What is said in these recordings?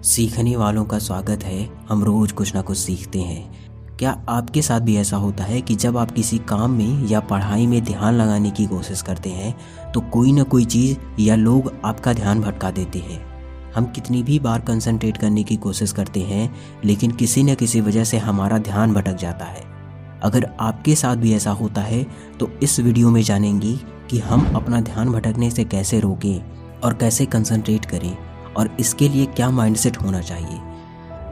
सीखने वालों का स्वागत है। हम रोज कुछ ना कुछ सीखते हैं। क्या आपके साथ भी ऐसा होता है कि जब आप किसी काम में या पढ़ाई में ध्यान लगाने की कोशिश करते हैं तो कोई ना कोई चीज़ या लोग आपका ध्यान भटका देते हैं। हम कितनी भी बार कंसंट्रेट करने की कोशिश करते हैं लेकिन किसी न किसी वजह से हमारा ध्यान भटक जाता है। अगर आपके साथ भी ऐसा होता है तो इस वीडियो में जानेंगे कि हम अपना ध्यान भटकने से कैसे रोकें और कैसे कंसंट्रेट करें और इसके लिए क्या माइंडसेट होना चाहिए।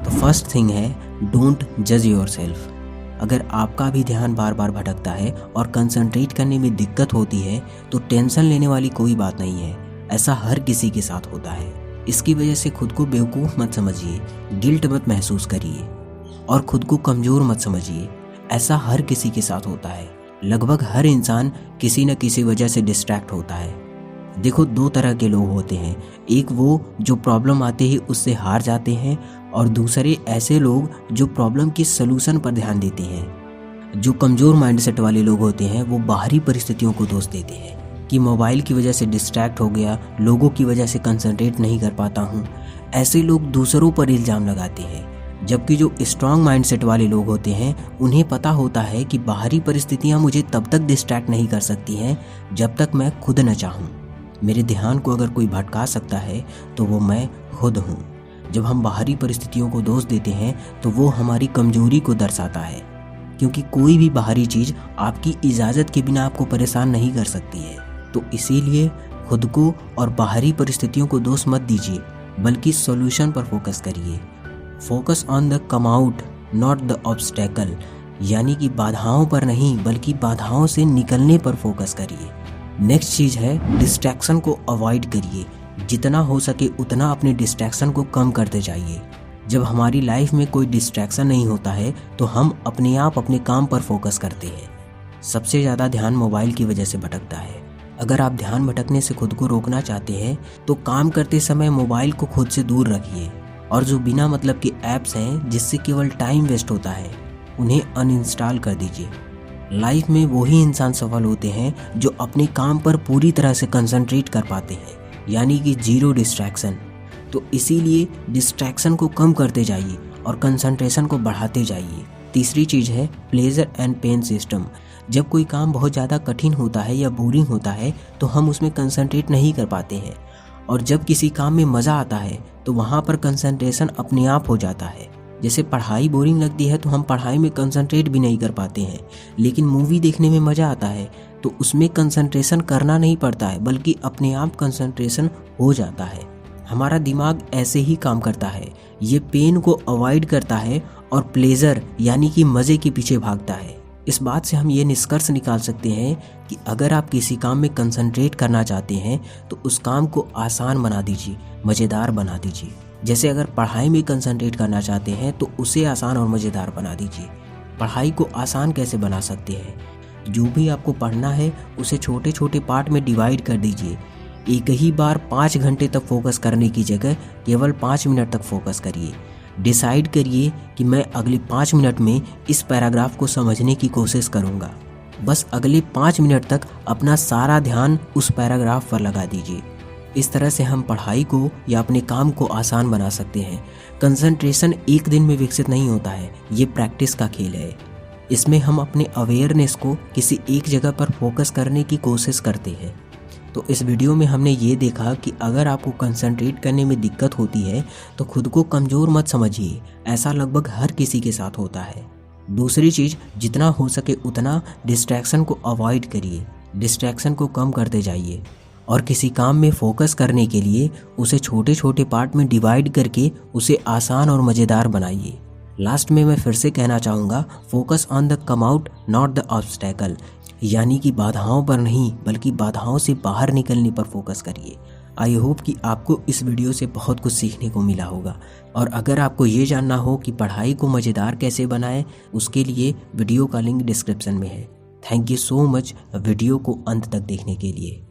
तो फर्स्ट थिंग है, डोंट जज योरसेल्फ। अगर आपका भी ध्यान बार बार भटकता है और कंसंट्रेट करने में दिक्कत होती है तो टेंशन लेने वाली कोई बात नहीं है। ऐसा हर किसी के साथ होता है। इसकी वजह से खुद को बेवकूफ़ मत समझिए, गिल्ट मत महसूस करिए और खुद को कमज़ोर मत समझिए। ऐसा हर किसी के साथ होता है। लगभग हर इंसान किसी न किसी वजह से डिस्ट्रैक्ट होता है। देखो, दो तरह के लोग होते हैं। एक वो जो प्रॉब्लम आते ही उससे हार जाते हैं और दूसरे ऐसे लोग जो प्रॉब्लम की सलूशन पर ध्यान देते हैं। जो कमज़ोर माइंडसेट वाले लोग होते हैं वो बाहरी परिस्थितियों को दोष देते हैं कि मोबाइल की वजह से डिस्ट्रैक्ट हो गया, लोगों की वजह से कंसंट्रेट नहीं कर पाता हूँ। ऐसे लोग दूसरों पर इल्ज़ाम लगाते हैं। जबकि जो स्ट्रॉन्ग माइंडसेट वाले लोग होते हैं उन्हें पता होता है कि बाहरी परिस्थितियाँ मुझे तब तक डिस्ट्रैक्ट नहीं कर सकती हैं जब तक मैं खुद न चाहूँ। मेरे ध्यान को अगर कोई भटका सकता है तो वो मैं खुद हूँ। जब हम बाहरी परिस्थितियों को दोष देते हैं तो वो हमारी कमजोरी को दर्शाता है, क्योंकि कोई भी बाहरी चीज़ आपकी इजाज़त के बिना आपको परेशान नहीं कर सकती है। तो इसीलिए खुद को और बाहरी परिस्थितियों को दोष मत दीजिए, बल्कि सॉल्यूशन पर फोकस करिए। Focus on the come out not the obstacle, यानी कि बाधाओं पर नहीं बल्कि बाधाओं से निकलने पर फोकस करिए। नेक्स्ट चीज़ है, डिस्ट्रैक्शन को अवॉइड करिए। जितना हो सके उतना अपने डिस्ट्रैक्शन को कम करते जाइए। जब हमारी लाइफ में कोई डिस्ट्रैक्शन नहीं होता है तो हम अपने आप अपने काम पर फोकस करते हैं। सबसे ज़्यादा ध्यान मोबाइल की वजह से भटकता है। अगर आप ध्यान भटकने से खुद को रोकना चाहते हैं तो काम करते समय मोबाइल को खुद से दूर रखिए और जो बिना मतलब के ऐप्स हैं जिससे केवल टाइम वेस्ट होता है उन्हें अनइंस्टॉल कर दीजिए। लाइफ में वही इंसान सफल होते हैं जो अपने काम पर पूरी तरह से कंसंट्रेट कर पाते हैं, यानी कि जीरो डिस्ट्रैक्शन। तो इसीलिए डिस्ट्रैक्शन को कम करते जाइए और कंसंट्रेशन को बढ़ाते जाइए। तीसरी चीज़ है प्लेजर एंड पेन सिस्टम। जब कोई काम बहुत ज़्यादा कठिन होता है या बोरिंग होता है तो हम उसमें कंसंट्रेट नहीं कर पाते हैं, और जब किसी काम में मज़ा आता है तो वहाँ पर कंसंट्रेशन अपने आप हो जाता है। जैसे पढ़ाई बोरिंग लगती है तो हम पढ़ाई में कंसंट्रेट भी नहीं कर पाते हैं, लेकिन मूवी देखने में मज़ा आता है तो उसमें कंसंट्रेशन करना नहीं पड़ता है बल्कि अपने आप कंसंट्रेशन हो जाता है। हमारा दिमाग ऐसे ही काम करता है। ये पेन को अवॉइड करता है और प्लेजर यानी कि मज़े के पीछे भागता है। इस बात से हम ये निष्कर्ष निकाल सकते हैं कि अगर आप किसी काम में कंसंट्रेट करना चाहते हैं तो उस काम को आसान बना दीजिए, मज़ेदार बना दीजिए। जैसे अगर पढ़ाई में कंसंट्रेट करना चाहते हैं तो उसे आसान और मज़ेदार बना दीजिए। पढ़ाई को आसान कैसे बना सकते हैं? जो भी आपको पढ़ना है उसे छोटे छोटे पार्ट में डिवाइड कर दीजिए। एक ही बार 5 घंटे तक फोकस करने की जगह केवल 5 मिनट तक फोकस करिए। डिसाइड करिए कि मैं अगले 5 मिनट में इस पैराग्राफ को समझने की कोशिश करूँगा। बस अगले 5 मिनट तक अपना सारा ध्यान उस पैराग्राफ पर लगा दीजिए। इस तरह से हम पढ़ाई को या अपने काम को आसान बना सकते हैं। कंसंट्रेशन एक दिन में विकसित नहीं होता है, ये प्रैक्टिस का खेल है। इसमें हम अपने अवेयरनेस को किसी एक जगह पर फोकस करने की कोशिश करते हैं। तो इस वीडियो में हमने ये देखा कि अगर आपको कंसंट्रेट करने में दिक्कत होती है तो खुद को कमज़ोर मत समझिए। ऐसा लगभग हर किसी के साथ होता है। दूसरी चीज़, जितना हो सके उतना डिस्ट्रैक्शन को अवॉइड करिए। डिस्ट्रैक्शन को कम करते जाइए और किसी काम में फोकस करने के लिए उसे छोटे छोटे पार्ट में डिवाइड करके उसे आसान और मज़ेदार बनाइए। लास्ट में मैं फिर से कहना चाहूँगा, focus on the come out not the obstacle, यानी कि बाधाओं पर नहीं बल्कि बाधाओं से बाहर निकलने पर फोकस करिए। आई होप कि आपको इस वीडियो से बहुत कुछ सीखने को मिला होगा। और अगर आपको ये जानना हो कि पढ़ाई को मज़ेदार कैसे बनाएं, उसके लिए वीडियो का लिंक डिस्क्रिप्शन में है। Thank you so much video को अंत तक देखने के लिए।